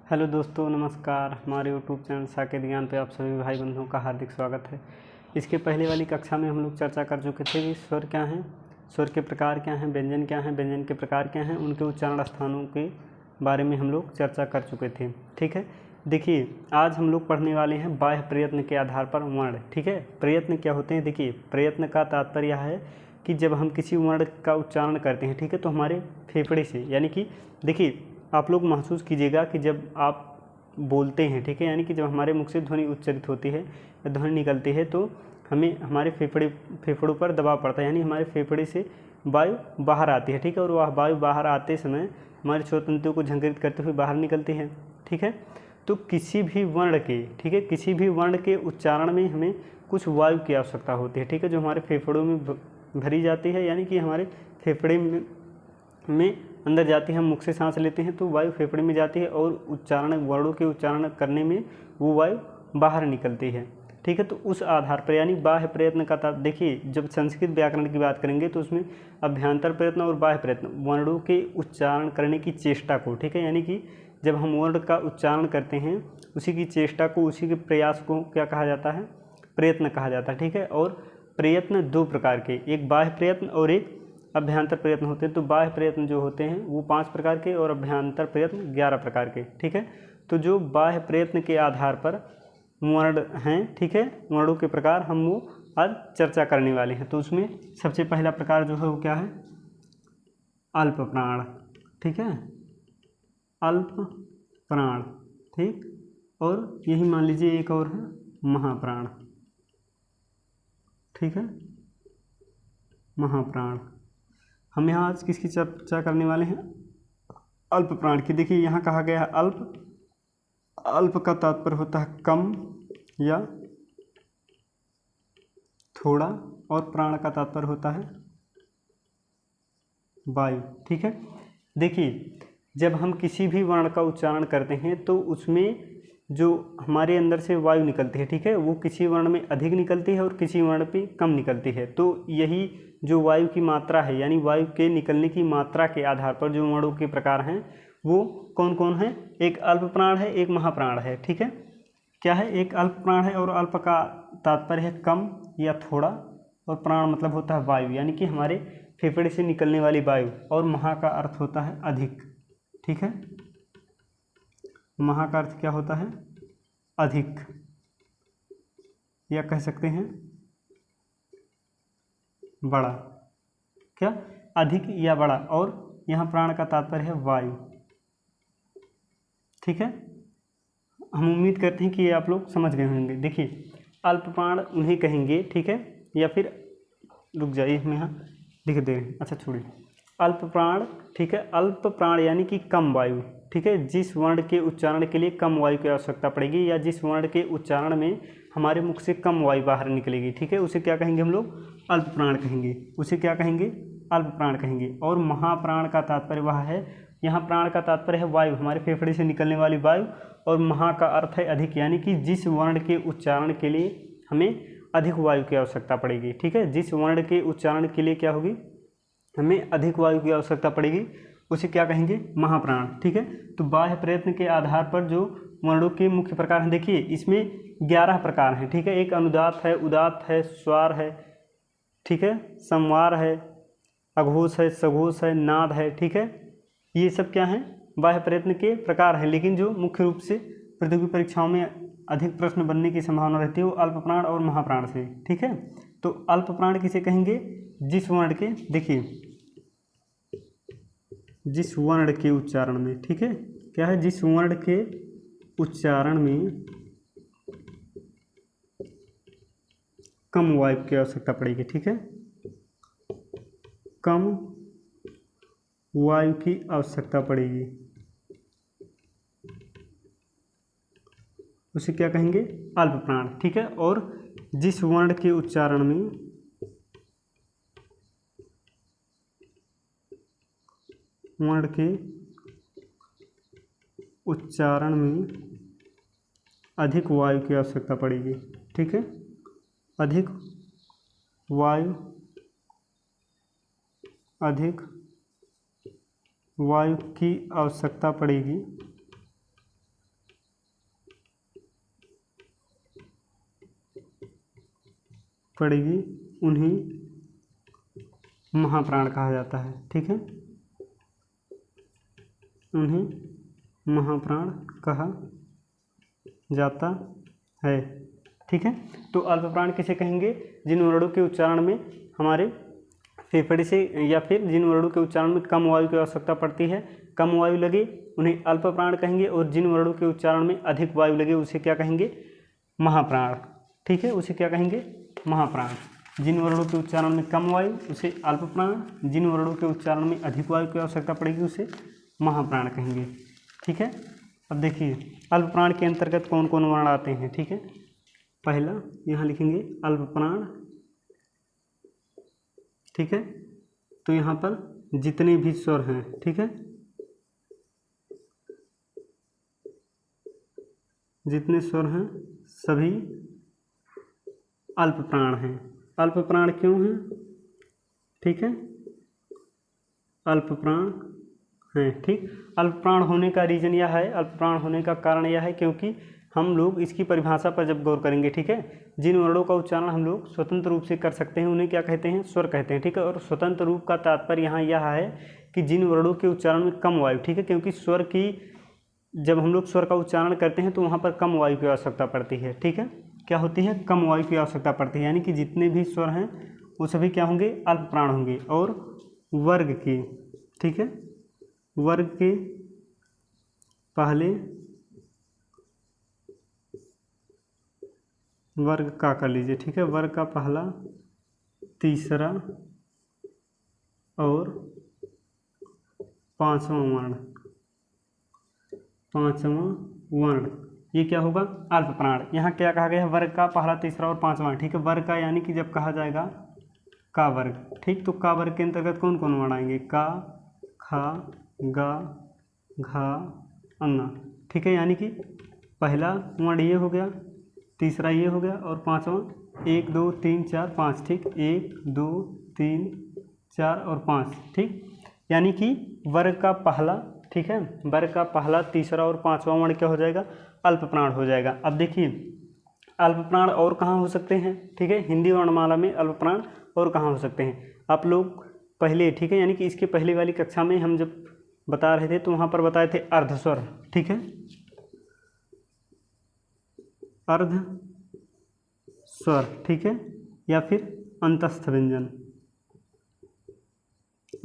Hello दोस्तों, नमस्कार। हमारे यूट्यूब चैनल साकेत ज्ञान पे आप सभी भाई बंधुओं का हार्दिक स्वागत है। इसके पहले वाली कक्षा में हम लोग चर्चा कर चुके थे कि स्वर क्या हैं, स्वर के प्रकार क्या हैं, व्यंजन क्या हैं, व्यंजन के प्रकार क्या हैं, उनके उच्चारण स्थानों के बारे में हम लोग चर्चा कर चुके थे। ठीक है, देखिए आज हम लोग पढ़ने वाले हैं बाह्य प्रयत्न के आधार पर वर्ण। ठीक है, प्रयत्न क्या होते हैं? देखिए, प्रयत्न का तात्पर्य यह है कि जब हम किसी वर्ण का उच्चारण करते हैं, ठीक है, तो हमारे फेफड़े से, यानी कि देखिए आप लोग महसूस कीजिएगा कि जब आप बोलते हैं, ठीक है, यानी कि जब हमारे मुख से ध्वनि उच्चारित होती है या ध्वनि निकलती है तो हमें हमारे फेफड़ों पर दबाव पड़ता है, यानी हमारे फेफड़े से वायु बाहर आती है। ठीक है, और वह वायु बाहर आते समय हमारे श्वसनतंतुओं को झंकृत करते हुए बाहर निकलती है। ठीक है, तो किसी भी वर्ण के, ठीक है, किसी भी वर्ण के उच्चारण में हमें कुछ वायु की आवश्यकता होती है। ठीक है, जो हमारे फेफड़ों में भरी जाती है, यानी कि हमारे फेफड़े में अंदर जाती है। हम मुख से सांस लेते हैं तो वायु फेफड़े में जाती है और उच्चारण, वर्णों के उच्चारण करने में वो वायु बाहर निकलती है। ठीक है, तो उस आधार पर यानी बाह्य प्रयत्न का देखिए, जब संस्कृत व्याकरण की बात करेंगे तो उसमें अभ्यंतर प्रयत्न और बाह्य प्रयत्न, वर्णों के उच्चारण करने की चेष्टा को, ठीक है, यानी कि जब हम वर्ण का उच्चारण करते हैं उसी की चेष्टा को, उसी के प्रयास को क्या कहा जाता है? प्रयत्न कहा जाता है। ठीक है, और प्रयत्न दो प्रकार के, एक बाह्य प्रयत्न और एक अभ्यंतर प्रयत्न होते हैं। तो बाह्य प्रयत्न जो होते हैं वो 5 प्रकार के और अभ्यंतर प्रयत्न 11 प्रकार के। ठीक है, तो जो बाह्य प्रयत्न के आधार पर वर्ण हैं, ठीक है, वर्णों के प्रकार हम वो आज चर्चा करने वाले हैं। तो उसमें सबसे पहला प्रकार जो है वो क्या है? अल्प प्राण। ठीक है, अल्प प्राण। ठीक, और यही मान लीजिए एक और है महाप्राण। ठीक है, महाप्राण। हम यहाँ आज किसकी चर्चा करने वाले हैं? अल्प प्राण की। देखिए यहाँ कहा गया है अल्प, अल्प का तात्पर्य होता है कम या थोड़ा, और प्राण का तात्पर्य होता है वायु। ठीक है, देखिए जब हम किसी भी वर्ण का उच्चारण करते हैं तो उसमें जो हमारे अंदर से वायु निकलती है, ठीक है, वो किसी वर्ण में अधिक निकलती है और किसी वर्ण पे कम निकलती है। तो यही जो वायु की मात्रा है, यानी वायु के निकलने की मात्रा के आधार पर जो वर्णों के प्रकार हैं वो कौन कौन है? एक अल्प प्राण है, एक महाप्राण है। ठीक है, क्या है? एक अल्प प्राण है, और अल्प का तात्पर्य है कम या थोड़ा, और प्राण मतलब होता है वायु, यानी कि हमारे फेफड़े से निकलने वाली वायु, और महा का अर्थ होता है अधिक। ठीक है, महा का अर्थ क्या होता है? अधिक, या कह सकते हैं बड़ा। क्या? अधिक या बड़ा, और यहाँ प्राण का तात्पर्य है वायु। ठीक है, हम उम्मीद करते हैं कि ये आप लोग समझ गए होंगे। देखिए अल्प प्राण उन्हें कहेंगे, ठीक है, या फिर रुक जाइए, हम यहाँ लिख दे रहे हैं, अच्छा छोड़िए, अल्प प्राण। ठीक है, अल्प प्राण यानी कि कम वायु। ठीक है, जिस वर्ण के उच्चारण के लिए कम वायु की आवश्यकता पड़ेगी, या जिस वर्ण के उच्चारण में हमारे मुख से कम वायु बाहर निकलेगी, ठीक है, उसे क्या कहेंगे हम लोग? अल्प प्राण कहेंगे। उसे क्या कहेंगे? अल्प प्राण कहेंगे। और महाप्राण का तात्पर्य वह है, यहाँ प्राण का तात्पर्य है वायु, हमारे फेफड़े से निकलने वाली वायु, और महा का अर्थ है अधिक, यानी कि जिस वर्ण के उच्चारण के लिए हमें अधिक वायु की आवश्यकता पड़ेगी। ठीक है, जिस वर्ण के उच्चारण के लिए क्या होगी? हमें अधिक वायु की आवश्यकता पड़ेगी, उसे क्या कहेंगे? महाप्राण। ठीक है, तो बाह्य प्रयत्न के आधार पर जो वर्णों के मुख्य प्रकार हैं, देखिए इसमें 11 प्रकार हैं। ठीक है, एक अनुदात है, उदात है, स्वर है, ठीक है, संवार है, अघोष है, सघोष है, नाद है। ठीक है, ये सब क्या हैं? बाह्य प्रयत्न के प्रकार हैं। लेकिन जो मुख्य रूप से प्रतियोगी परीक्षाओं में अधिक प्रश्न बनने की संभावना रहती है वो अल्प प्राण और महाप्राण से। ठीक है, तो अल्प प्राण किसे कहेंगे? जिस वर्ण के, देखिए जिस वर्ण के उच्चारण में, ठीक है, क्या है? जिस वर्ण के उच्चारण में कम वायु की आवश्यकता पड़ेगी। ठीक है, कम वायु की आवश्यकता पड़ेगी, उसे क्या कहेंगे? अल्प प्राण। ठीक है, और जिस वर्ण के उच्चारण में अधिक वायु की आवश्यकता पड़ेगी। ठीक है, अधिक वायु की आवश्यकता पड़ेगी, पड़ेगी उन्हें महाप्राण कहा जाता है। ठीक है, उन्हें महाप्राण कहा जाता है। ठीक है, तो अल्प प्राण किसे कहेंगे? जिन वर्णों के उच्चारण में हमारे फेफड़े से या फिर जिन वर्णों के उच्चारण में कम वायु की आवश्यकता पड़ती है, कम वायु लगे, उन्हें अल्प प्राण कहेंगे। और जिन वर्णों के उच्चारण में अधिक वायु लगे उसे क्या कहेंगे? महाप्राण। ठीक है, उसे क्या कहेंगे? महाप्राण। जिन वर्णों के उच्चारण में कम वायु उसे अल्प प्राण, जिन वर्णों के उच्चारण में अधिक वायु की आवश्यकता पड़ेगी उसे महाप्राण कहेंगे। ठीक है, अब देखिए अल्प प्राण के अंतर्गत कौन कौन वर्ण आते हैं। ठीक है, पहला यहाँ लिखेंगे अल्प प्राण। ठीक है, तो यहाँ पर जितने भी स्वर हैं, ठीक है, जितने स्वर हैं सभी अल्प प्राण हैं। अल्प प्राण क्यों हैं? ठीक है, अल्प प्राण हैं। ठीक, अल्प प्राण होने का रीज़न यह है, अल्प प्राण होने का कारण यह है क्योंकि हम लोग इसकी परिभाषा पर जब गौर करेंगे, ठीक है, जिन वर्णों का उच्चारण हम लोग स्वतंत्र रूप से कर सकते हैं उन्हें क्या कहते हैं? स्वर कहते हैं। ठीक है, और स्वतंत्र रूप का तात्पर्य यहाँ यह है कि जिन वर्णों के उच्चारण में कम वायु, ठीक है, क्योंकि स्वर की जब हम लोग स्वर का उच्चारण करते हैं तो वहाँ पर कम वायु की आवश्यकता पड़ती है। ठीक है, क्या होती है? कम वायु की आवश्यकता पड़ती है, यानी कि जितने भी स्वर हैं वो सभी क्या होंगे? अल्प प्राण होंगे। और वर्ग के, ठीक है, वर्ग के पहले वर्ग का कर लीजिए। ठीक है, वर्ग का पहला, तीसरा और पांचवा वर्ण, पांचवा वर्ण ये क्या होगा? अल्प प्राण। यहाँ क्या कहा गया है? वर्ग का पहला, तीसरा और पांचवा। ठीक है, वर्ग का यानी कि जब कहा जाएगा का वर्ग। ठीक, तो का वर्ग के अंतर्गत कौन कौन वर्ण आएंगे? का, खा, गा, घा, अंगा। ठीक है, यानी कि पहला वर्ण ये हो गया, तीसरा ये हो गया और पांचवा 1 2 3 4 5। ठीक, 1 2 3 4 और 5। ठीक, यानी कि वर्ग का पहला, ठीक है, वर्ग का पहला, तीसरा और पांचवा वर्ण क्या हो जाएगा? अल्प प्राण हो जाएगा। अब देखिए अल्प प्राण और कहाँ हो सकते हैं? ठीक है, हिंदी वर्णमाला में अल्प प्राण और कहाँ हो सकते हैं? आप लोग पहले, ठीक है, यानी कि इसके पहले वाली कक्षा में हम जब बता रहे थे तो वहाँ पर बताए थे अर्धस्वर। ठीक है, अर्ध स्वर, ठीक है, या फिर अंतस्थ व्यंजन।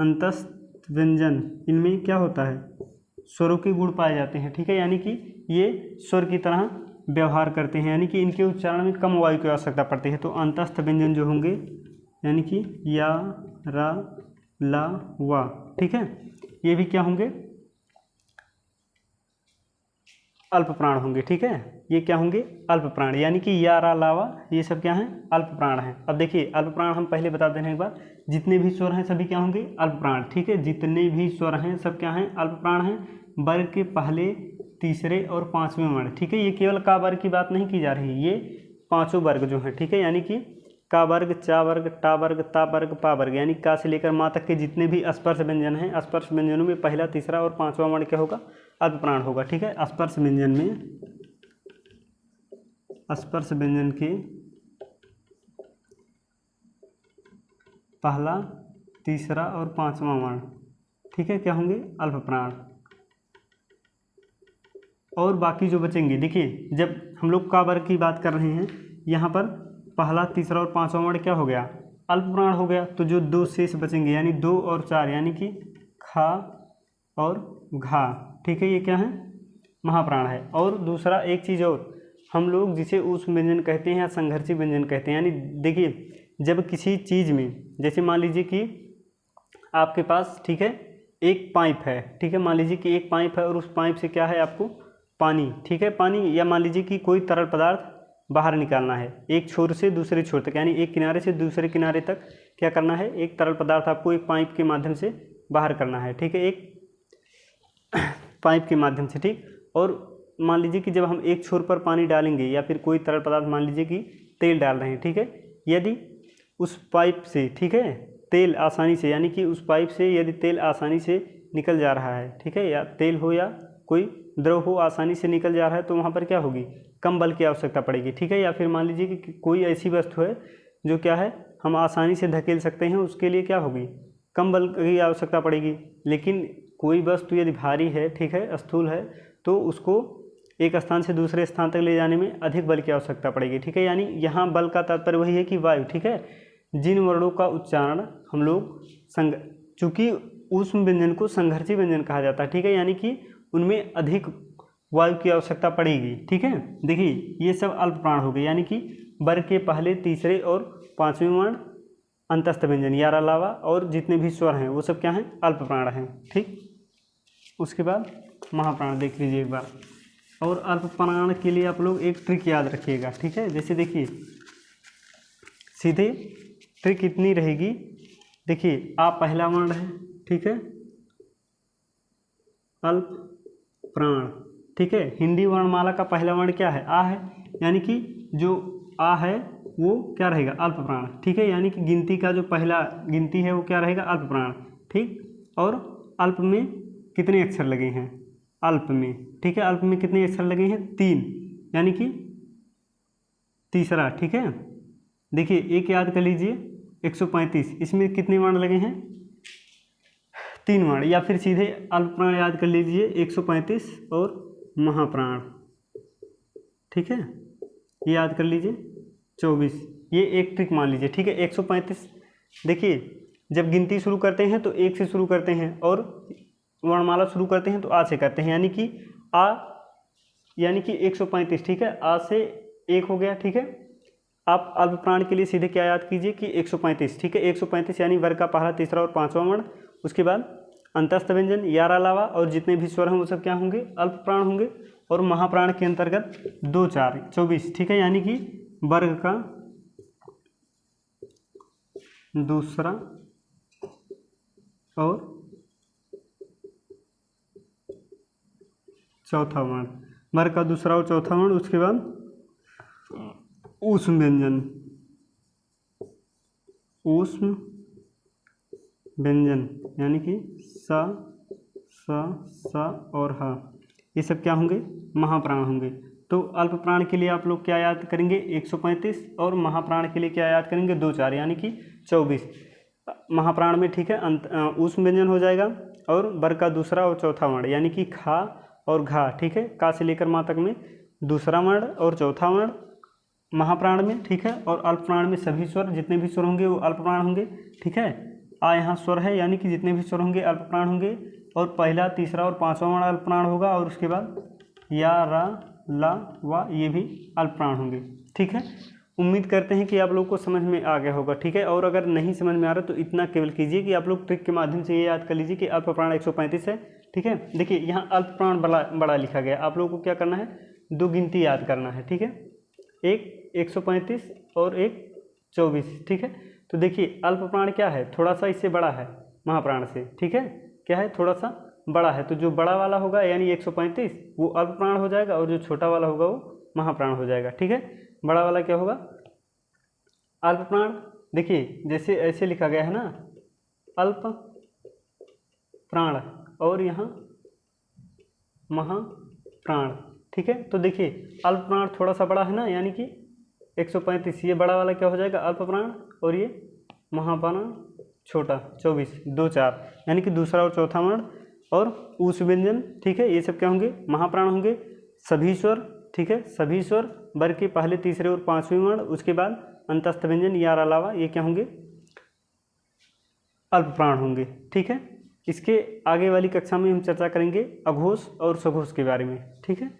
अंतस्थ व्यंजन इनमें क्या होता है? स्वरों के गुण पाए जाते हैं। ठीक है, यानी कि ये स्वर की तरह व्यवहार करते हैं, यानी कि इनके उच्चारण में कम वायु की आवश्यकता पड़ती है। तो अंतस्थ व्यंजन जो होंगे यानी कि या, रा, ला, वा, ठीक है, ये भी क्या होंगे? अल्प प्राण होंगे। ठीक है, ये क्या होंगे? अल्प प्राण, यानी कि या, रा, लावा ये सब क्या हैं? अल्प प्राण हैं। अब देखिए अल्प प्राण हम पहले बता दे रहे हैं एक बार, जितने भी स्वर हैं सभी क्या होंगे? अल्प प्राण। ठीक है, जितने भी स्वर हैं सब क्या हैं? अल्प प्राण हैं। वर्ग के पहले, तीसरे और पांचवें वर्ण। ठीक है, ये केवल का वर्ग की बात नहीं की जा रही, ये पांचों वर्ग जो हैं, ठीक है, यानी कि का वर्ग, चा वर्ग, टा वर्ग, ता वर्ग, पा वर्ग, यानी का से लेकर माँ तक के जितने भी स्पर्श व्यंजन हैं, स्पर्श व्यंजनों में पहला, तीसरा और पांचवा वर्ण क्या होगा? अल्प प्राण होगा। ठीक है, स्पर्श व्यंजन में, स्पर्श व्यंजन के पहला, तीसरा और पांचवा वर्ण, ठीक है, क्या होंगे? अल्प प्राण। और बाकी जो बचेंगे, देखिए जब हम लोग का वर्ग की बात कर रहे हैं यहाँ पर पहला, तीसरा और पांचवा वर्ण क्या हो गया? अल्प प्राण हो गया। तो जो दो शेष बचेंगे यानी 2 और 4, यानी कि खा और घा, ठीक है, ये क्या है? महाप्राण है। और दूसरा एक चीज़ और, हम लोग जिसे ऊष्म व्यंजन कहते हैं या संघर्षी व्यंजन कहते हैं, यानी देखिए जब किसी चीज़ में, जैसे मान लीजिए कि आपके पास, ठीक है, एक पाइप है, ठीक है, मान लीजिए कि एक पाइप है और उस पाइप से क्या है आपको? पानी, ठीक है, पानी, या मान लीजिए कि कोई तरल पदार्थ बाहर निकालना है एक छोर से दूसरे छोर तक, यानी एक किनारे से दूसरे किनारे तक क्या करना है? एक तरल पदार्थ आपको एक पाइप के माध्यम से बाहर करना है। ठीक है, एक पाइप के माध्यम से। ठीक, और मान लीजिए कि जब हम एक छोर पर पानी डालेंगे या फिर कोई तरल पदार्थ, मान लीजिए कि तेल डाल रहे हैं, ठीक है, यदि उस पाइप से, ठीक है, तेल आसानी से, यानी कि उस पाइप से यदि तेल आसानी से निकल जा रहा है, ठीक है, या तेल हो या कोई द्रव हो आसानी से निकल जा रहा है, तो वहाँ पर क्या होगी? कम बल की आवश्यकता पड़ेगी। ठीक है, या फिर मान लीजिए कि कोई ऐसी वस्तु है जो क्या है हम आसानी से धकेल सकते हैं, उसके लिए क्या होगी, कम बल की आवश्यकता पड़ेगी। लेकिन कोई वस्तु यदि भारी है, ठीक है, स्थूल है, तो उसको एक स्थान से दूसरे स्थान तक ले जाने में अधिक बल की आवश्यकता पड़ेगी, ठीक है। यानी यहाँ बल का तात्पर्य वही है कि वायु, ठीक है। जिन वर्णों का उच्चारण हम लोग चूँकि ऊष्म व्यंजन को संघर्षी व्यंजन कहा जाता है, ठीक है, यानी कि उनमें अधिक वायु की आवश्यकता पड़ेगी, ठीक है। देखिए ये सब अल्प प्राण हो गए, यानी कि वर्ग के पहले, तीसरे और पांचवें वर्ण अंतस्थ व्यंजन यार अलावा और जितने भी स्वर हैं वो सब क्या हैं, अल्प प्राण हैं, ठीक। उसके बाद महाप्राण देख लीजिए एक बार। और अल्प प्राण के लिए आप लोग एक ट्रिक याद रखिएगा, ठीक है। जैसे देखिए सीधे ट्रिक इतनी रहेगी, देखिए आ पहला वर्ण है, ठीक है, अल्प प्राण, ठीक है। हिंदी वर्णमाला का पहला वर्ण क्या है, आ है, यानी कि जो आ है वो क्या रहेगा, अल्प प्राण, ठीक है। यानी कि गिनती का जो पहला गिनती है वो क्या रहेगा, अल्प प्राण, ठीक। और अल्प में कितने अक्षर लगे हैं, अल्प में, ठीक है, अल्प में कितने अक्षर लगे हैं, 3, यानी कि तीसरा, ठीक है। देखिए एक याद कर लीजिए 135, इसमें कितने वर्ण लगे हैं, 3 वर्ण। या फिर सीधे अल्प प्राण याद कर लीजिए 135 और महाप्राण, ठीक है, ये याद कर लीजिए 24। ये एक ट्रिक मान लीजिए, ठीक है। 135, देखिए जब गिनती शुरू करते हैं तो 1 से शुरू करते हैं और वर्णमाला शुरू करते हैं तो आ से करते हैं, यानी कि आ यानी कि 135, ठीक है, आ से 1 हो गया, ठीक है। आप अल्प प्राण के लिए सीधे क्या याद कीजिए कि 135, ठीक है, 135 यानी वर्ग का पहला, तीसरा और पांचवा वर्ण। उसके बाद अंतस्थ व्यंजन यार अलावा और जितने भी स्वर हैं वो सब क्या होंगे, अल्प प्राण होंगे। और महाप्राण के अंतर्गत 2, 4, 24, ठीक है, यानी कि वर्ग का दूसरा और चौथा वर्ण, वर्ग का दूसरा और चौथा वर्ण। उसके बाद ऊष्म व्यंजन, ऊष्म व्यंजन यानी कि सा, सा और हा, ये सब क्या होंगे, महाप्राण होंगे। तो अल्प प्राण के लिए आप लोग क्या याद करेंगे, 135, और महाप्राण के लिए क्या याद करेंगे, 2, 4, यानी कि 24 महाप्राण में, ठीक है। ऊष्म व्यंजन हो जाएगा और वर्ग का दूसरा और चौथा वर्ण, यानी कि खा और घा, ठीक है, का से लेकर माँ तक में दूसरा वर्ण और चौथा वर्ण महाप्राण में, ठीक है। और अल्प प्राण में सभी स्वर, जितने भी स्वर होंगे वो अल्प प्राण होंगे, ठीक है। आ यहाँ स्वर है, यानी कि जितने भी स्वर होंगे अल्प प्राण होंगे। और पहला, तीसरा और पांचवा वर्ण अल्प प्राण होगा। और उसके बाद या, रा, ला, वा, ये भी अल्प प्राण होंगे, ठीक है। उम्मीद करते हैं कि आप लोग को समझ में आ गया होगा, ठीक है। और अगर नहीं समझ में आ रहा तो इतना केवल कीजिए कि आप लोग ट्रिक के माध्यम से ये याद कर लीजिए कि अल्प प्राण 135 है, ठीक है। देखिए यहाँ अल्प प्राण बड़ा लिखा गया, आप लोगों को क्या करना है, 2 गिनती याद करना है, ठीक है, एक 135 और एक 24, ठीक है। तो देखिए अल्प प्राण क्या है, थोड़ा सा इससे बड़ा है महाप्राण से, ठीक है, क्या है, थोड़ा सा बड़ा है। तो जो बड़ा वाला होगा यानी 135 वो अल्प प्राण हो जाएगा और जो छोटा वाला होगा वो महाप्राण हो जाएगा, ठीक है। बड़ा वाला क्या होगा, अल्प प्राण। देखिए जैसे ऐसे लिखा गया है ना, अल्प प्राण और यहाँ महाप्राण, ठीक है। तो देखिए अल्प प्राण थोड़ा सा बड़ा है ना, यानी कि 135, ये बड़ा वाला क्या हो जाएगा, अल्प प्राण, और ये महाप्राण छोटा 24, 2, 4, यानी कि दूसरा और चौथा वर्ण। और ऊष्म व्यंजन, ठीक है, ये सब क्या होंगे, महाप्राण होंगे, सभी स्वर, ठीक है, सभी स्वर वर्ग के पहले, तीसरे और पांचवें वर्ण। उसके बाद अंतस्थ व्यंजन यार अलावा ये क्या होंगे, अल्प प्राण होंगे, ठीक है। इसके आगे वाली कक्षा में हम चर्चा करेंगे अघोष और सघोष के बारे में, ठीक है।